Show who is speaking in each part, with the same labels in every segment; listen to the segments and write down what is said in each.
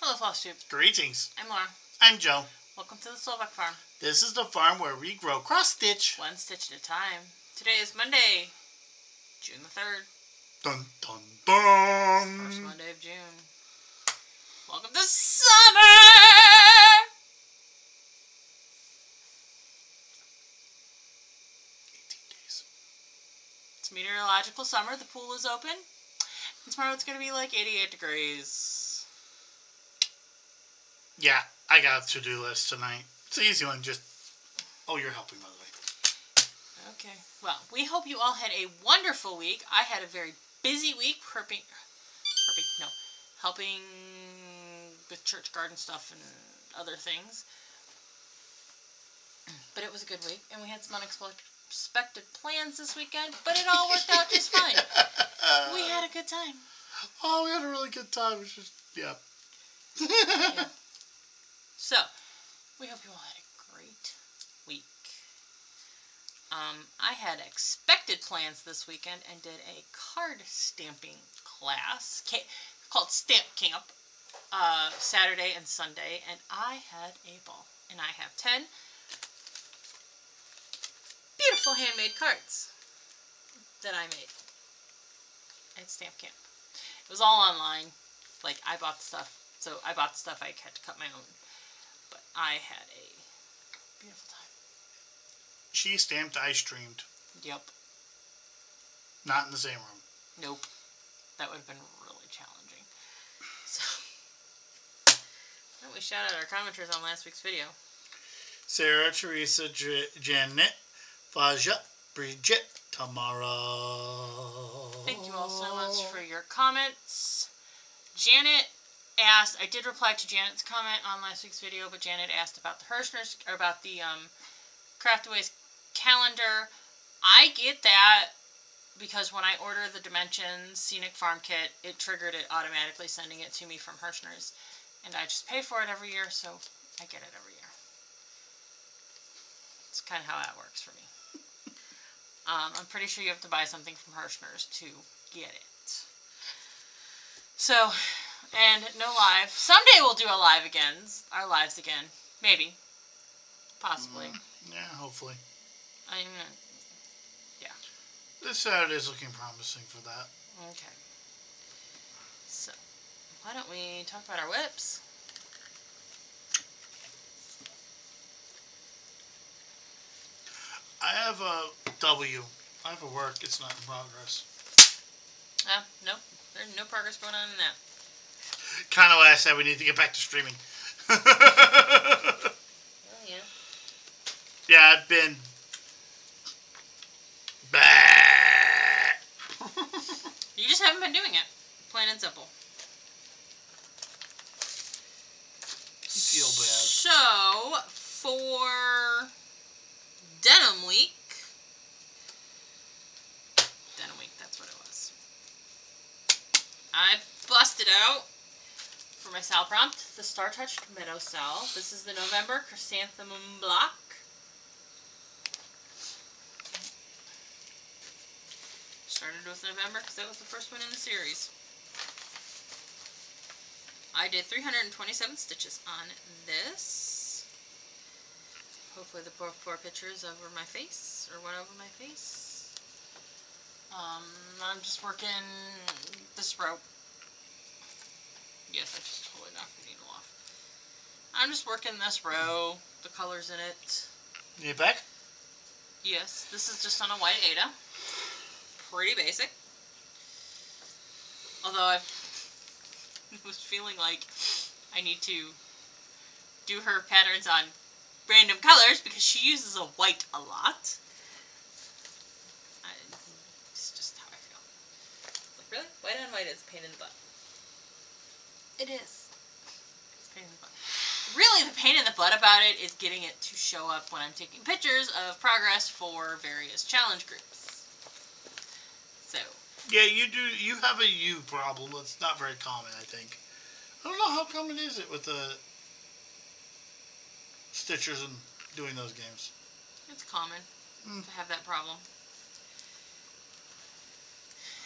Speaker 1: Hello, Flosstube.
Speaker 2: Greetings.
Speaker 1: I'm Laura.
Speaker 2: I'm Joe.
Speaker 1: Welcome to the Slovak Farm.
Speaker 2: This is the farm where we grow cross-stitch.
Speaker 1: One stitch at a time. Today is Monday, June the 3rd.
Speaker 2: Dun, dun, dun.
Speaker 1: First Monday of June. Welcome to summer!
Speaker 2: 18 days.
Speaker 1: It's meteorological summer. The pool is open. And tomorrow it's going to be like 88 degrees.
Speaker 2: Yeah, I got a to-do list tonight. It's an easy one, just... Oh, you're helping, by the way.
Speaker 1: Okay. Well, we hope you all had a wonderful week. I had a very busy week helping with church garden stuff and other things. But it was a good week, and we had some unexpected plans this weekend, but it all worked out just fine. We had a good time.
Speaker 2: Oh, we had a really good time. It was just, yeah.
Speaker 1: Yeah. So, we hope you all had a great week. I had expected plans this weekend and did a card stamping class called Stamp Camp Saturday and Sunday, and I had a ball. And I have 10 beautiful handmade cards that I made at Stamp Camp. It was all online. Like, I bought the stuff. So I bought the stuff. I had to cut my own. But I had a beautiful time.
Speaker 2: She stamped, I streamed.
Speaker 1: Yep.
Speaker 2: Not in the same room.
Speaker 1: Nope. That would have been really challenging. So, why don't we shout out our commenters on last week's video?
Speaker 2: Sarah, Teresa, Janet, Faja, Bridget, Tamara.
Speaker 1: Thank you all so much for your comments. Janet asked, I did reply to Janet's comment on last week's video, but Janet asked about the Hirschner's, or about the Craftaways calendar. I get that because when I order the Dimensions Scenic Farm Kit, it triggered it automatically sending it to me from Hirschner's. And I just pay for it every year, so I get it every year. It's kind of how that works for me. I'm pretty sure you have to buy something from Hirschner's to get it. So, and no live. Someday we'll do a live again. Our lives again. Maybe. Possibly.
Speaker 2: Yeah, hopefully.
Speaker 1: Yeah.
Speaker 2: This Saturday's looking promising for that.
Speaker 1: Okay. So, why don't we talk about our whips?
Speaker 2: I have a W. I have a work. It's not in progress.
Speaker 1: Nope. There's no progress going on in that.
Speaker 2: Kind of why I said we need to get back to streaming.
Speaker 1: Oh, yeah.
Speaker 2: Yeah, I've been...
Speaker 1: You just haven't been doing it. Plain and simple.
Speaker 2: You feel bad.
Speaker 1: So, for Denim Week, that's what it was. I busted out for my Sal prompt the Star Touched Meadow Sal. This is the November Chrysanthemum Block. Started with November because that was the first one in the series. I did 327 stitches on this. Hopefully the four pictures over my face, or one over my face. I'm just working this row. Yes, I just totally knocked the needle off. I'm just working this row, the colors in it.
Speaker 2: You back?
Speaker 1: Yes, this is just on a white Ada. Pretty basic. Although I was feeling like I need to do her patterns on random colors because she uses a white a lot. It's just how I feel. Like, really? White on white is a pain in the butt. It is. It's a pain in the butt. Really, the pain in the butt about it is getting it to show up when I'm taking pictures of progress for various challenge groups. So.
Speaker 2: Yeah, you have a U problem that's not very common, I think. I don't know how common is it with the Stitchers and doing those games.
Speaker 1: It's common to have that problem.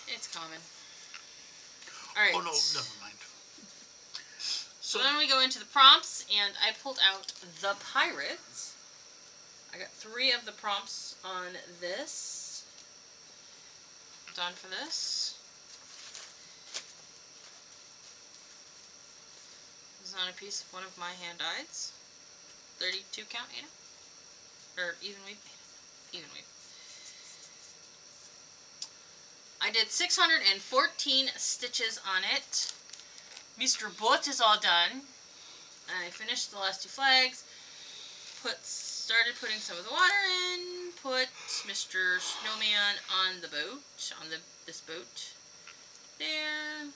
Speaker 1: It's common. Alright.
Speaker 2: Oh no, never mind.
Speaker 1: So then we go into the prompts, and I pulled out the Pirates. I got 3 of the prompts on this. Done for this. This is on a piece of one of my hand-dyeds. 32 count, Ada? Or even weave? Even weave. I did 614 stitches on it. Mr. Boat is all done. I finished the last 2 flags. Started putting some of the water in. Put Mr. Snowman on the boat. On this boat. There.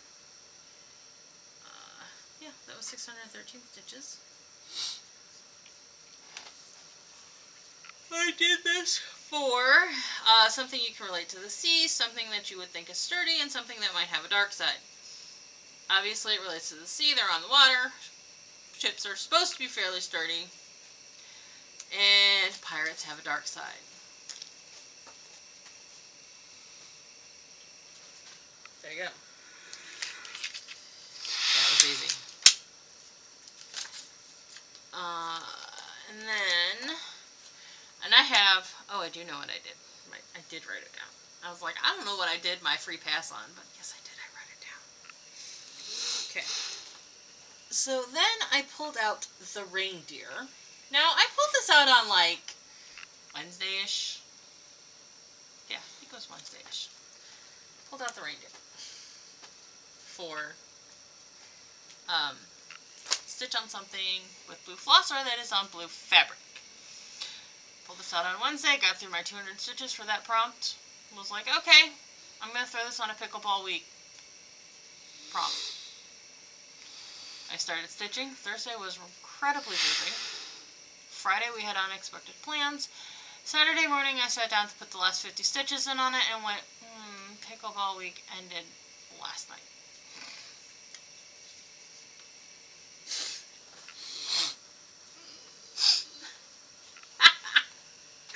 Speaker 1: Yeah, that was 613 stitches. I did this for something you can relate to the sea, something that you would think is sturdy, and something that might have a dark side. Obviously it relates to the sea, they're on the water. Ships are supposed to be fairly sturdy. And pirates have a dark side. There you go. That was easy. And then... And I have, oh, I do know what I did. I did write it down. I was like, I don't know what I did my free pass on, but yes, I did. I wrote it down. Okay. So then I pulled out the reindeer. Now, I pulled this out on, like, Wednesday-ish. Yeah, I think it was Wednesday-ish. Pulled out the reindeer. For, stitch on something with blue flosser that is on blue fabric. Pulled this out on Wednesday, got through my 200 stitches for that prompt. Was like, okay, I'm going to throw this on a pickleball week prompt. I started stitching. Thursday was incredibly busy. Friday we had unexpected plans. Saturday morning I sat down to put the last 50 stitches in on it and went, pickleball week ended last night.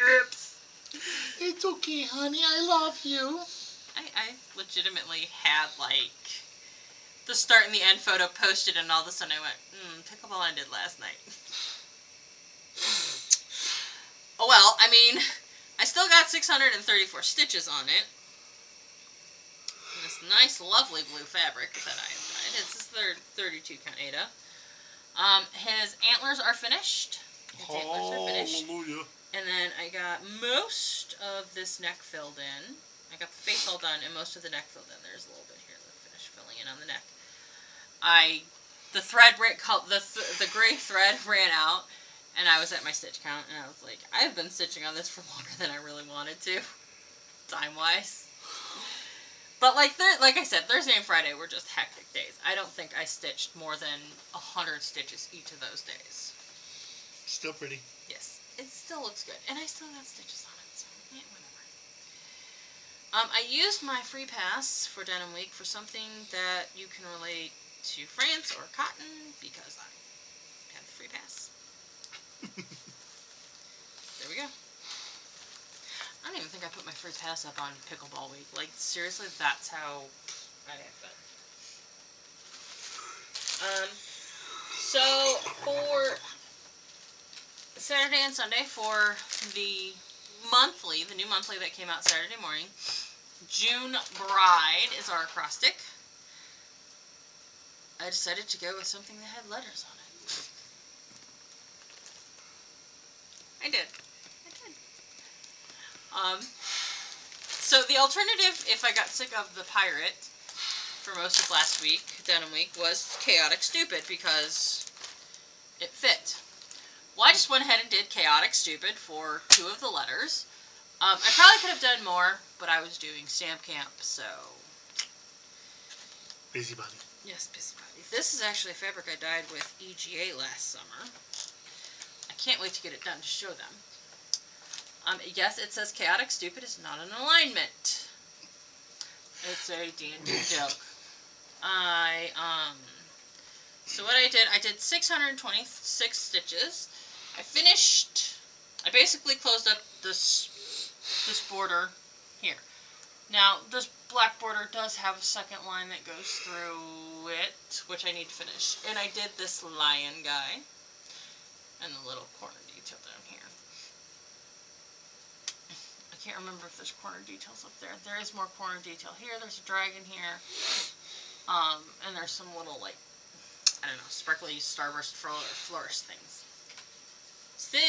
Speaker 1: Oops.
Speaker 2: It's okay, honey. I love you.
Speaker 1: I legitimately had, like, the start and the end photo posted, and all of a sudden I went, pickleball ended last night. Oh well, I mean, I still got 634 stitches on it. And this nice, lovely blue fabric that I have dyed. It's this 32 count Ada. His antlers are finished.
Speaker 2: Hallelujah.
Speaker 1: And then I got most of this neck filled in. I got the face all done and most of the neck filled in. There's a little bit here that I finished filling in on the neck. The gray thread ran out, and I was at my stitch count, and I was like, I've been stitching on this for longer than I really wanted to, time-wise. But like I said, Thursday and Friday were just hectic days. I don't think I stitched more than 100 stitches each of those days.
Speaker 2: Still pretty.
Speaker 1: Yes, it still looks good, and I still got stitches on it, so yeah, whatever. I used my free pass for Denim Week for something that you can relate to France or cotton, because I had the free pass. There we go. I don't even think I put my free pass up on Pickleball Week. Like, seriously, that's how I have been. So, for Saturday and Sunday, for the new monthly that came out Saturday morning, June Bride is our acrostic. I decided to go with something that had letters on it. I did. So the alternative, if I got sick of the pirate for most of last week, Denim Week, was Chaotic Stupid, because it fit. Well, I just went ahead and did Chaotic Stupid for 2 of the letters. I probably could have done more, but I was doing stamp camp, so...
Speaker 2: Busybody.
Speaker 1: Yes, busybody. This is actually a fabric I dyed with EGA last summer. I can't wait to get it done to show them. Yes, it says Chaotic Stupid is not an alignment. It's a D&D joke. So what I did 626 stitches. I basically closed up this border here. Now, this black border does have a second line that goes through it, which I need to finish. And I did this lion guy and the little corner detail down here. I can't remember if there's corner details up there. There is more corner detail here. There's a dragon here. And there's some little, like, I don't know, sparkly starburst flourish things. So,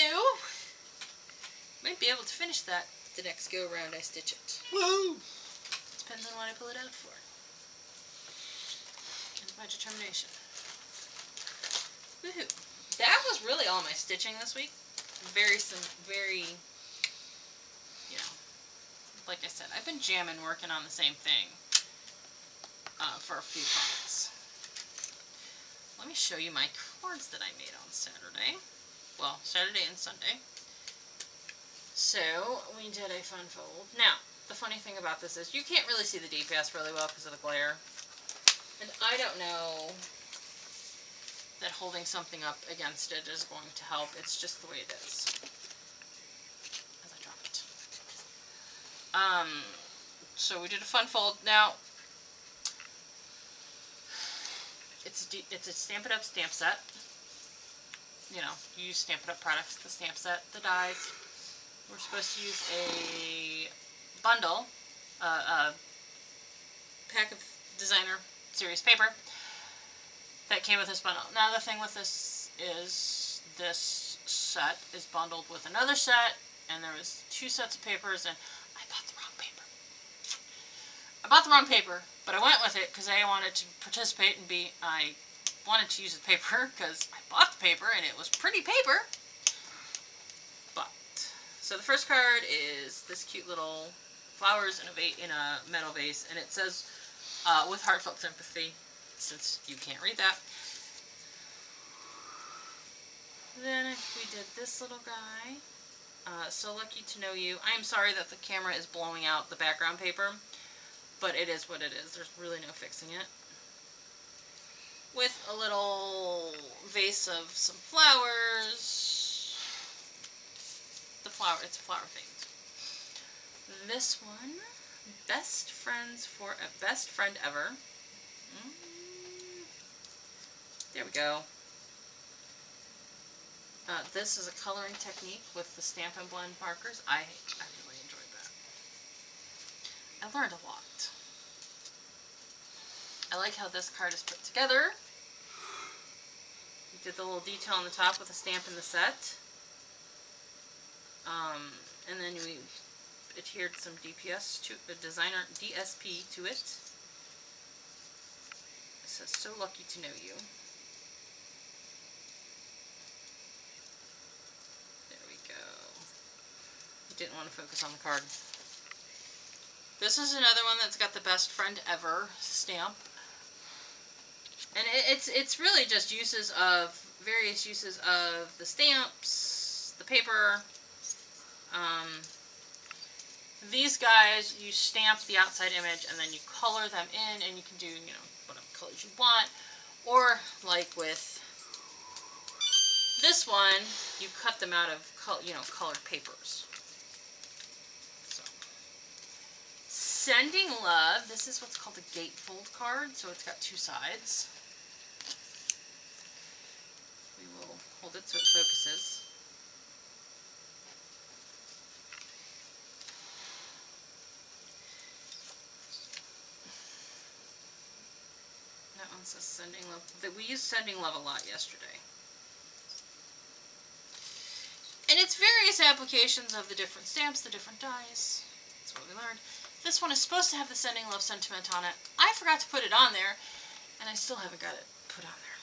Speaker 1: might be able to finish that the next go around I stitch it.
Speaker 2: Woohoo!
Speaker 1: Depends on what I pull it out for. And my determination. Woohoo! That was really all my stitching this week. Very, you know, like I said, I've been jamming working on the same thing for a few months. Let me show you my cards that I made on Saturday. Well, Saturday and Sunday. So, we did a fun fold. Now, the funny thing about this is you can't really see the DPS really well because of the glare. And I don't know that holding something up against it is going to help. It's just the way it is. As I drop it. So we did a fun fold. Now, it's a Stamp It Up stamp set. You know, you use Stamp It Up products, the stamp set, the dies. We're supposed to use a bundle, a pack of designer series paper that came with this bundle. Now the thing with this is this set is bundled with another set, and there was 2 sets of papers, and I bought the wrong paper. I bought the wrong paper, but I went with it because A, I wanted to participate, and B, I wanted to use the paper because I bought the paper and it was pretty paper. But, so the first card is this cute little flowers in a metal vase, and it says, with heartfelt sympathy, since you can't read that. Then we did this little guy, So Lucky to Know You. I am sorry that the camera is blowing out the background paper, but it is what it is. There's really no fixing it. With a little vase of some flowers. It's a flower themed. This one, Best Friend Ever. There we go. This is a coloring technique with the Stamp and Blend markers. I really enjoyed that. I learned a lot. I like how this card is put together. We did the little detail on the top with a stamp in the set. And then we adhered some DPS to the designer DSP to it. It says So Lucky to Know You. There we go. I didn't want to focus on the card. This is another one that's got the Best Friend Ever stamp. And it's really just various uses of the stamps, the paper. These guys, you stamp the outside image and then you color them in, and you can do, you know, whatever colors you want. Or, like with this one, you cut them out of, colored papers. So, Sending Love. This is what's called a gatefold card, so it's got 2 sides. We will hold it so it focuses. That one says Sending Love. We used Sending Love a lot yesterday. And it's various applications of the different stamps, the different dies. That's what we learned. This one is supposed to have the Sending Love sentiment on it. I forgot to put it on there, and I still haven't got it put on there.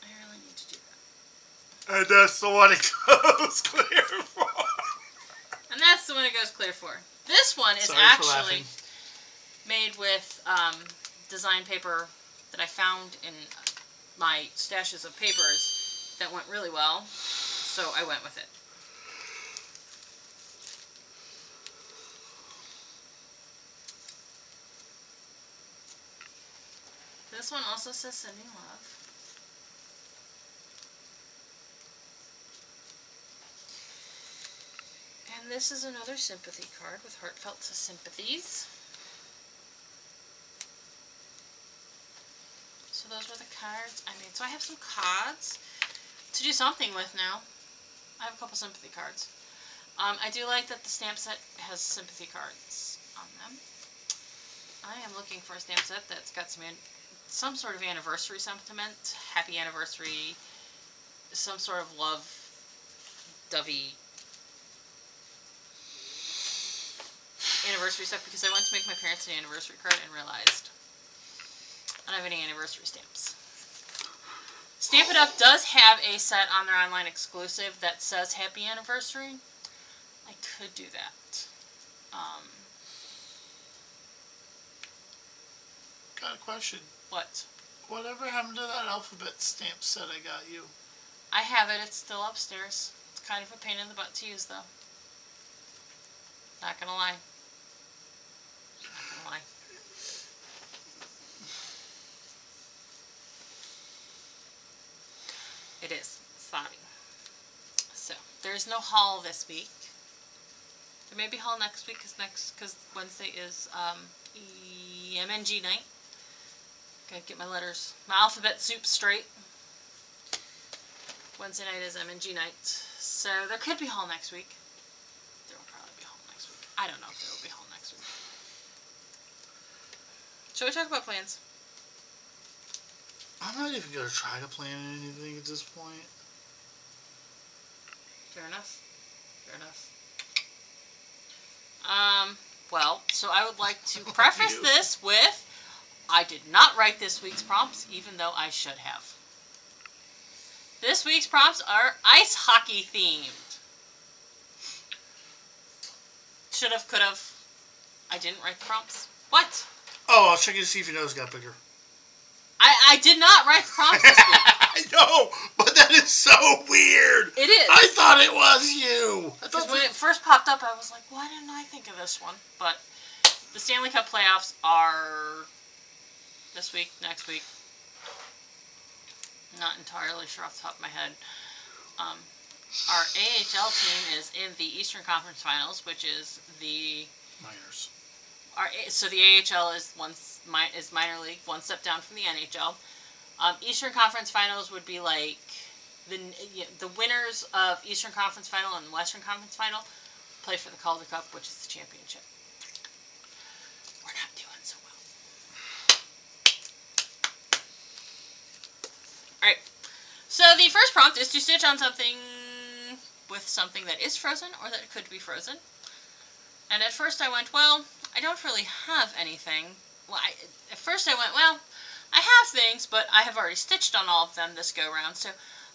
Speaker 1: I really need to do that.
Speaker 2: And that's the one it goes clear for.
Speaker 1: And that's the one it goes clear for. This one is actually made with design paper that I found in my stashes of papers that went really well, so I went with it. This one also says Sending Love. And this is another sympathy card with heartfelt sympathies. cards I made. So I have some cards to do something with now. I have a couple sympathy cards. I do like that the stamp set has sympathy cards on them. I am looking for a stamp set that's got some sort of anniversary sentiment, happy anniversary, some sort of love-dovey anniversary stuff, because I went to make my parents an anniversary card and realized I don't have any anniversary stamps. Stamp It Up does have a set on their online exclusive that says happy anniversary. I could do that.
Speaker 2: Got a question.
Speaker 1: What?
Speaker 2: Whatever happened to that alphabet stamp set I got you?
Speaker 1: I have it. It's still upstairs. It's kind of a pain in the butt to use, though. Not gonna lie. Not gonna lie. It is. Sorry. So, there's no haul this week. There may be haul next week, because Wednesday is MNG night. Gotta get my letters, my alphabet soup straight. Wednesday night is MNG night. So there could be haul next week. There will probably be haul next week. I don't know if there will be haul next week. Shall we talk about plans?
Speaker 2: I'm not even going to try to plan anything at this point.
Speaker 1: Fair enough. Fair enough. Well, so I would like to preface this with, I did not write this week's prompts, even though I should have. This week's prompts are ice hockey themed. Should have, could have. I didn't write the prompts. What?
Speaker 2: Oh, I'll check to see if your nose got bigger.
Speaker 1: I did not write the prompts this week.
Speaker 2: I know, but that is so weird.
Speaker 1: It is.
Speaker 2: I thought it was you.
Speaker 1: Because when it first popped up, I was like, why didn't I think of this one? But the Stanley Cup playoffs are this week, next week. Not entirely sure off the top of my head. Our AHL team is in the Eastern Conference Finals, which is the
Speaker 2: Minors.
Speaker 1: So the AHL is minor league, one step down from the NHL. Eastern Conference Finals would be like the winners of Eastern Conference Final and Western Conference Final play for the Calder Cup, which is the championship. We're not doing so well. Alright, so the first prompt is to stitch on something with something that is frozen or that could be frozen. And at first I went, well, I don't really have anything. Well, at first I went, well, I have things, but I have already stitched on all of them this go-round, so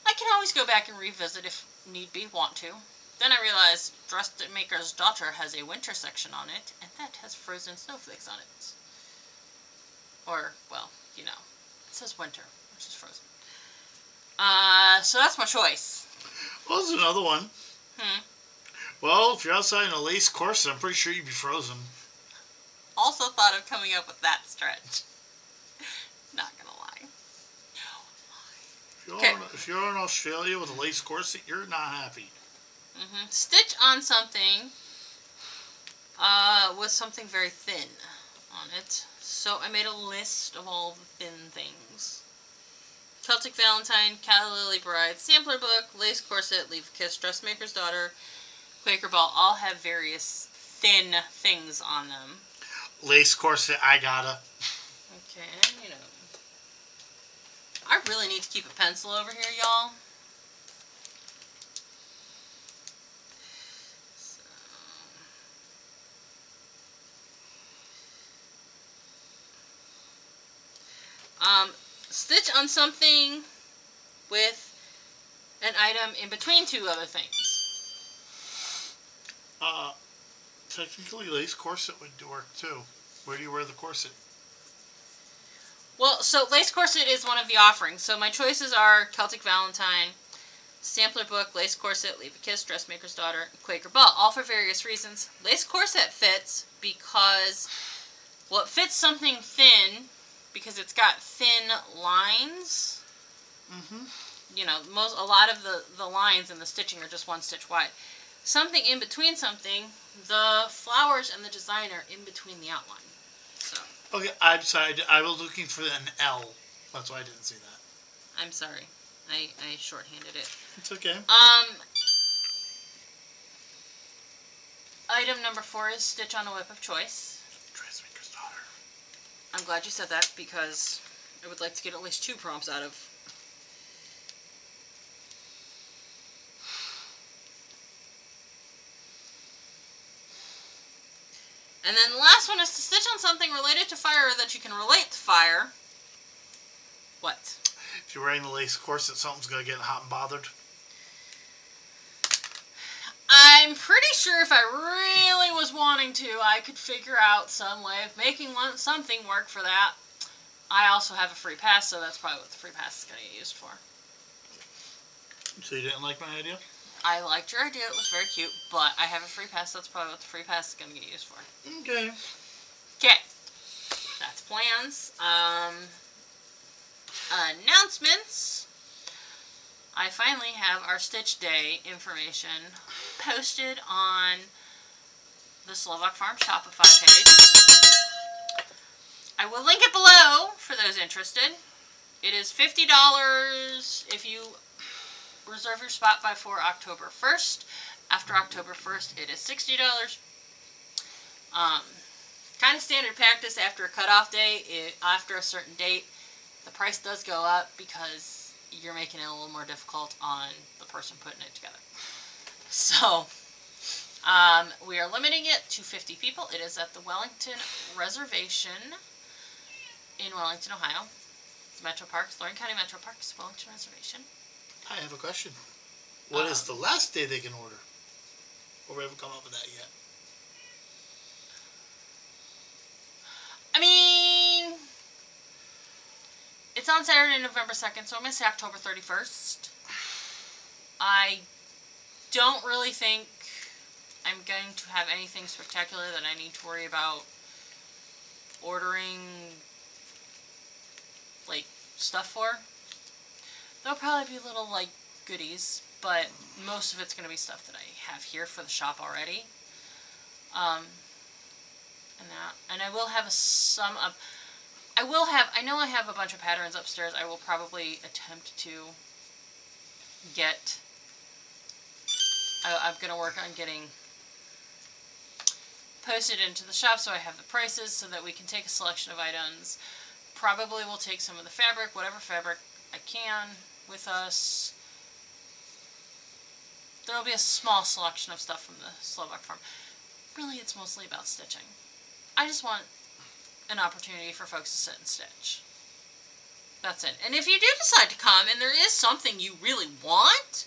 Speaker 1: I can always go back and revisit if need be, want to. Then I realized Dressmaker's Daughter has a winter section on it, and that has frozen snowflakes on it. Or, well, you know, it says winter, which is frozen. So that's my choice.
Speaker 2: Well, there's another one. Well, if you're outside in a lace corset, I'm pretty sure you'd be frozen.
Speaker 1: Also thought of coming up with that stretch. Not gonna lie.
Speaker 2: If you're in Australia with a lace corset, you're not happy.
Speaker 1: Stitch on something with something very thin on it. So I made a list of all the thin things. Celtic Valentine, Calla Lily Bride, Sampler Book, Lace Corset, Leave a Kiss, Dressmaker's Daughter, Quaker Ball all have various thin things on them.
Speaker 2: Lace corset, I gotta.
Speaker 1: Okay, and you know, I really need to keep a pencil over here, y'all. Stitch on something with an item in between two other things.
Speaker 2: Technically, lace corset would work too. Where do you wear the corset?
Speaker 1: Well, so lace corset is one of the offerings. So my choices are Celtic Valentine, Sampler Book, Lace Corset, Leave a Kiss, Dressmaker's Daughter, Quaker Ball, all for various reasons. Lace corset fits because, well, it fits something thin because it's got thin lines. You know, a lot of the lines in the stitching are just one stitch wide. Something in between something, the flowers and the design are in between the outline. So.
Speaker 2: Okay, I'm sorry. I was looking for an L. That's why I didn't see that.
Speaker 1: I'm sorry. I shorthanded it.
Speaker 2: It's okay.
Speaker 1: Item number 4 is Stitch on a Whip of Choice.
Speaker 2: Dressmaker's daughter.
Speaker 1: I'm glad you said that because I would like to get at least 2 prompts out of. And then the last one is to stitch on something related to fire that you can relate to fire. What?
Speaker 2: If you're wearing the lace corset, something's going to get hot and bothered.
Speaker 1: I'm pretty sure if I really was wanting to, I could figure out some way of making something work for that. I also have a free pass, so that's probably what the free pass is going to get used for.
Speaker 2: So you didn't like my idea?
Speaker 1: I liked your idea. It was very cute, but I have a free pass. That's probably what the free pass is going to get used for.
Speaker 2: Okay.
Speaker 1: Okay. That's plans. Announcements. I finally have our Stitch Day information posted on the Slovak Farm Shopify page. I will link it below for those interested. It is $50 if you reserve your spot before October 1st. After October 1st, it is $60. Kind of standard practice after a cutoff date. After a certain date, the price does go up because you're making it a little more difficult on the person putting it together. So, we are limiting it to 50 people. It is at the Wellington Reservation in Wellington, Ohio. It's Metro Parks, Lorraine County Metro Parks, Wellington Reservation.
Speaker 2: I have a question. What is the last day they can order? Or we haven't come up with that yet.
Speaker 1: I mean, it's on Saturday, November 2nd, so I'm going to say October 31st. I don't really think I'm going to have anything spectacular that I need to worry about ordering, like, stuff for. There'll probably be little, like, goodies, but most of it's going to be stuff that I have here for the shop already. And I will have I know I have a bunch of patterns upstairs. I will probably attempt to get, I'm going to work on getting posted into the shop so I have the prices so that we can take a selection of items. Probably will take some of the fabric, whatever fabric I can with us. There will be a small selection of stuff from the Slovak Farm. Really, it's mostly about stitching. I just want an opportunity for folks to sit and stitch. That's it. And if you do decide to come and there is something you really want,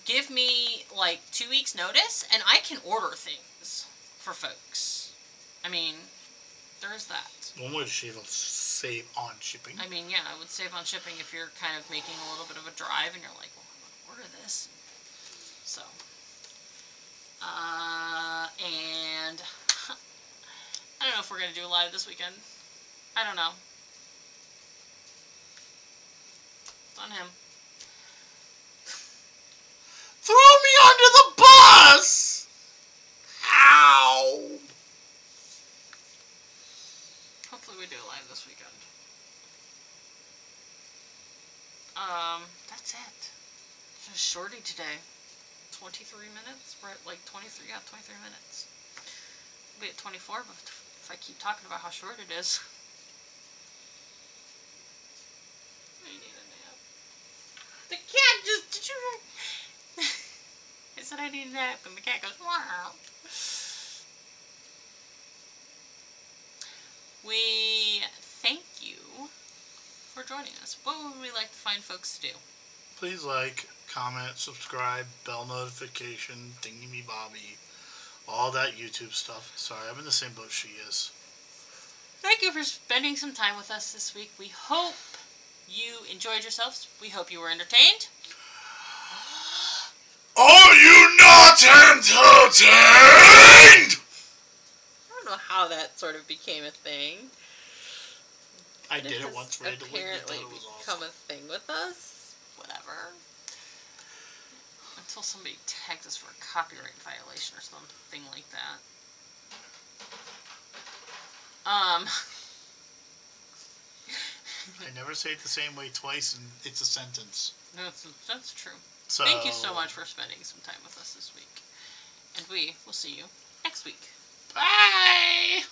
Speaker 1: give me like 2 weeks notice and I can order things for folks. I mean, there is that.
Speaker 2: One way to save on shipping.
Speaker 1: I mean, yeah, I would save on shipping if you're kind of making a little bit of a drive and you're like, well, I'm going to order this. So, and I don't know if we're going to do a live this weekend. I don't know. It's on him.
Speaker 2: Throw me under the bus! Ow!
Speaker 1: Hopefully we do a live this weekend. That's it. Just shorty today. 23 minutes? We're at like 23, yeah, 23 minutes. We'll be at 24, but if I keep talking about how short it is. I need a nap. The cat just, did you... I said I need a nap, and the cat goes, wow. We thank you for joining us. What would we like to find folks to do?
Speaker 2: Please like, comment, subscribe, bell notification, thingy-me-bobby, all that YouTube stuff. Sorry, I'm in the same boat she is.
Speaker 1: Thank you for spending some time with us this week. We hope you enjoyed yourselves. We hope you were entertained.
Speaker 2: Are you not entertained?
Speaker 1: I don't know how that sort of became a thing.
Speaker 2: I did it once randomly.
Speaker 1: Apparently
Speaker 2: it was
Speaker 1: become
Speaker 2: awesome.
Speaker 1: a thing with us. Whatever. Until somebody tags us for a copyright violation or something like that.
Speaker 2: I never say it the same way twice, and it's a sentence.
Speaker 1: That's true.
Speaker 2: So,
Speaker 1: thank you so much for spending some time with us this week. And we will see you next week.
Speaker 2: Bye!